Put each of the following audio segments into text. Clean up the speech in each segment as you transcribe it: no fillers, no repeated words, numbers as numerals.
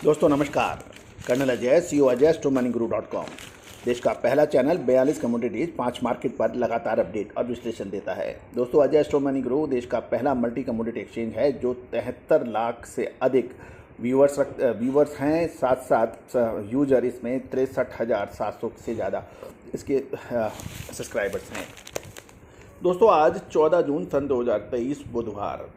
दोस्तों नमस्कार। Colonel Ajay, CEO Ajay StoMoneyGuru.com देश का पहला चैनल 42 कमोडिटीज 5 मार्केट पर लगातार अपडेट और विश्लेषण देता है। दोस्तों अजय StoMoneyGuru देश का पहला मल्टी कमोडिटी एक्सचेंज है जो 73 लाख से अधिक व्यूवर्स हैं, साथ साथ यूजर इसमें 63,700 से ज़्यादा इसके सब्सक्राइबर्स हैं। दोस्तों आज 14 जून सन 2023 बुधवार,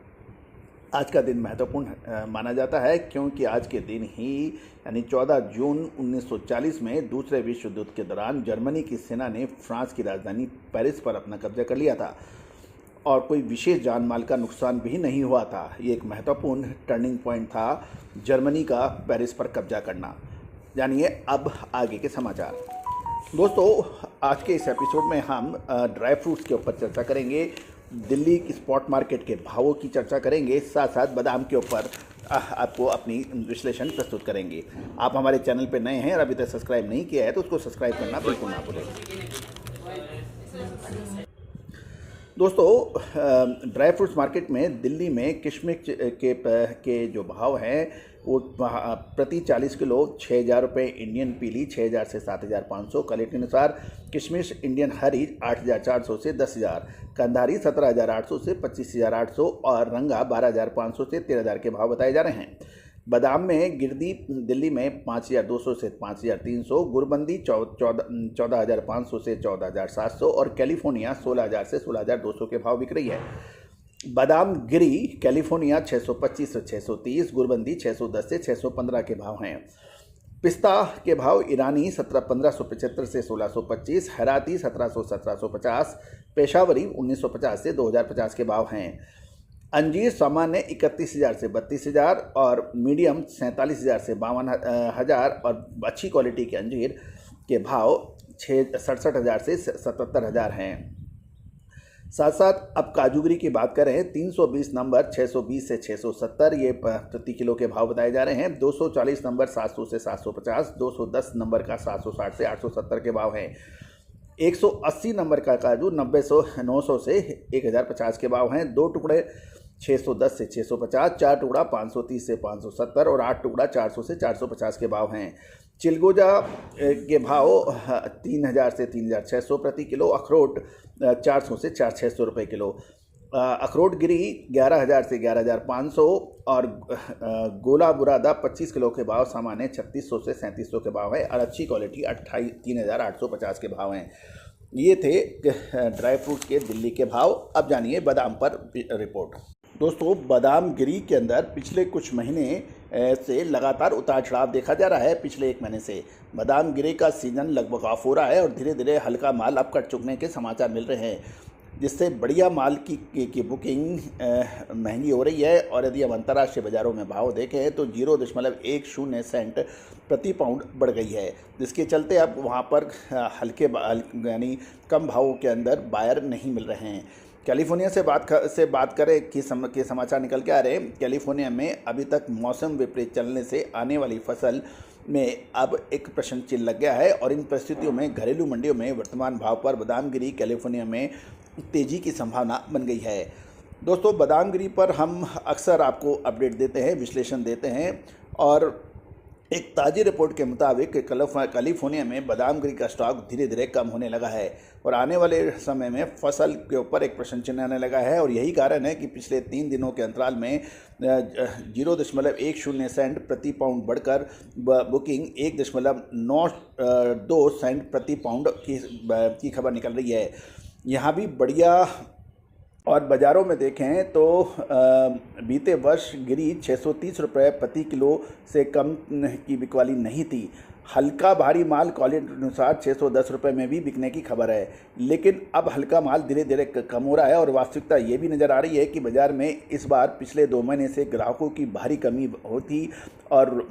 आज का दिन महत्वपूर्ण माना जाता है क्योंकि आज के दिन ही यानी 14 जून 1940 में दूसरे विश्व युद्ध के दौरान जर्मनी की सेना ने फ्रांस की राजधानी पेरिस पर अपना कब्जा कर लिया था और कोई विशेष जान माल का नुकसान भी नहीं हुआ था। ये एक महत्वपूर्ण टर्निंग पॉइंट था जर्मनी का पेरिस पर कब्जा करना। जानिए अब आगे के समाचार। दोस्तों आज के इस एपिसोड में हम ड्राई फ्रूट्स के ऊपर चर्चा करेंगे, दिल्ली की स्पॉट मार्केट के भावों की चर्चा करेंगे, साथ साथ बादाम के ऊपर आपको अपनी विश्लेषण प्रस्तुत करेंगे। आप हमारे चैनल पर नए हैं और अभी तक सब्सक्राइब नहीं किया है तो उसको सब्सक्राइब करना बिल्कुल ना भूलें। दोस्तों ड्राई फ्रूट्स मार्केट में दिल्ली में किशमिश के जो भाव हैं वो प्रति 40 किलो 6,000 रुपये, इंडियन पीली 6,000 से 7,500, क्वालिटी अनुसार किशमिश इंडियन हरी 8,400 से 10,000, कंधारी 17,800 से 25,800 और रंगा 12,500 से 13,000 के भाव बताए जा रहे हैं। बादाम में गिरदी दिल्ली में 5,200 से 5,300, गुरबंदी 14,500 से 14,700 और कैलिफोर्निया 16,000 से 16,200 के भाव बिक रही है। बादाम गिरी कैलिफोर्निया 625 से 630, गुरबंदी 610 से 615 के भाव हैं। पिस्ता के भाव ईरानी 1575 से 1625, हैराती 1750, पेशावरी 1950 से 2050 के भाव हैं। अंजीर सामान्य 31,000 से 32,000 और मीडियम 47,000 से 52,000 और अच्छी क्वालिटी के अंजीर के भाव 67,000 से 77,000 हैं। साथ साथ अब काजूगरी की बात करें, 320 नंबर 620 से 670 ये प्रति किलो के भाव बताए जा रहे हैं। 240 नंबर 700 से 750, 210 नंबर का 760 से 870 के भाव हैं। 180 नंबर का काजू 900 से 1,050 के भाव हैं। 2 टुकड़े 610 से 650, 4 टुकड़ा 530 से 570 और 8 टुकड़ा 400 से 450 के भाव हैं। चिलगोजा के भाव 3,000 से 3,600 प्रति किलो, अखरोट 400 से 4,600 रुपये किलो, अखरोट गिरी 11,000 से 11,500 और गोला बुरादा 25 किलो के भाव सामान्य 3,600 से 3,700 के भाव है और अच्छी क्वालिटी 3,850 के भाव हैं। ये थे ड्राई फ्रूट्स के दिल्ली के भाव। अब जानिए बादाम पर रिपोर्ट। दोस्तों बादाम गिरी के अंदर पिछले कुछ महीने से लगातार उतार चढ़ाव देखा जा रहा है। पिछले 1 महीने से बादाम गिरी का सीज़न लगभग ऑफ हो रहा है और धीरे धीरे हल्का माल अब कट चुकने के समाचार मिल रहे हैं, जिससे बढ़िया माल की बुकिंग महंगी हो रही है। और यदि हम अंतर्राष्ट्रीय बाज़ारों में भाव देखें तो 0.10 सेंट प्रति पाउंड बढ़ गई है, जिसके चलते अब वहाँ पर हल्के यानी कम भावों के अंदर बायर नहीं मिल रहे हैं। कैलिफोर्निया से बात करें कि समाचार निकल के आ रहे हैं। कैलिफोर्निया में अभी तक मौसम विपरीत चलने से आने वाली फसल में अब एक प्रश्न चिन्ह लग गया है और इन परिस्थितियों में घरेलू मंडियों में वर्तमान भाव पर बादाम गिरी कैलिफोर्निया में तेज़ी की संभावना बन गई है। दोस्तों बादाम गिरी पर हम अक्सर आपको अपडेट देते हैं, विश्लेषण देते हैं और एक ताज़ी रिपोर्ट के मुताबिक कैलिफोर्निया में बादाम गिरी का स्टॉक धीरे धीरे कम होने लगा है और आने वाले समय में फसल के ऊपर एक प्रश्न चिन्ह आने लगा है। और यही कारण है कि पिछले 3 दिनों के अंतराल में 0.10 सेंट प्रति पाउंड बढ़कर बुकिंग 1.92 सेंट प्रति पाउंड की खबर निकल रही है। यहाँ भी बढ़िया और बाज़ारों में देखें तो बीते वर्ष गिरी 630 रुपये प्रति किलो से कम की बिकवाली नहीं थी। हल्का भारी माल क्वालिटी अनुसार 610 रुपये में भी बिकने की खबर है, लेकिन अब हल्का माल धीरे धीरे कम हो रहा है और वास्तविकता ये भी नज़र आ रही है कि बाज़ार में इस बार पिछले 2 महीने से ग्राहकों की भारी कमी होती और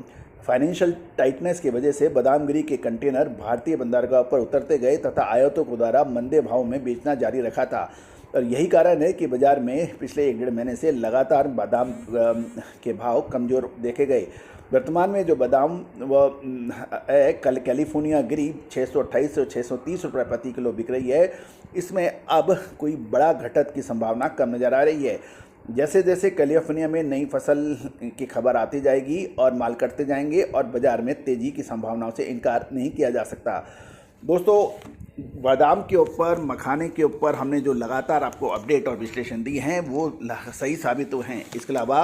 फाइनेंशियल टाइटनेस की वजह से बादाम गिरी के कंटेनर भारतीय बंदरगाह पर उतरते गए तथा आयातकों द्वारा मंदे भाव में बेचना जारी रखा था। और यही कारण है कि बाज़ार में पिछले 1-1.5 महीने से लगातार बादाम के भाव कमज़ोर देखे गए। वर्तमान में जो बादाम कल कैलिफोर्निया गिरी 628 से 630 रुपये प्रति किलो बिक रही है। इसमें अब कोई बड़ा घटत की संभावना कम नज़र आ रही है। जैसे जैसे कैलिफोर्निया में नई फसल की खबर आती जाएगी और माल करते जाएंगे और बाज़ार में तेज़ी की संभावनाओं से इनकार नहीं किया जा सकता। दोस्तों, बादाम के ऊपर, मखाने के ऊपर हमने जो लगातार आपको अपडेट और विश्लेषण दी हैं वो सही साबित हुए हैं। इसके अलावा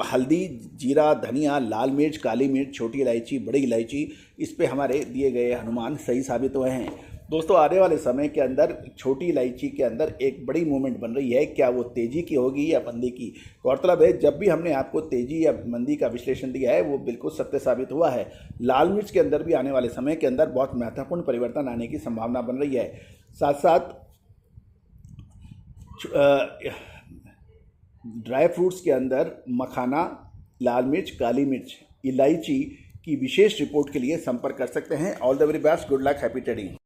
हल्दी, जीरा, धनिया, लाल मिर्च, काली मिर्च, छोटी इलायची, बड़ी इलायची, इस पे हमारे दिए गए अनुमान सही साबित हुए हैं। दोस्तों, आने वाले समय के अंदर छोटी इलायची के अंदर एक बड़ी मूवमेंट बन रही है। क्या वो तेज़ी की होगी या मंदी की? गौरतलब है, जब भी हमने आपको तेज़ी या मंदी का विश्लेषण दिया है वो बिल्कुल सत्य साबित हुआ है। लाल मिर्च के अंदर भी आने वाले समय के अंदर बहुत महत्वपूर्ण परिवर्तन आने की संभावना बन रही है। साथ साथ ड्राई फ्रूट्स के अंदर मखाना, लाल मिर्च, काली मिर्च, इलायची की विशेष रिपोर्ट के लिए संपर्क कर सकते हैं। All the very best, good luck, happy trading.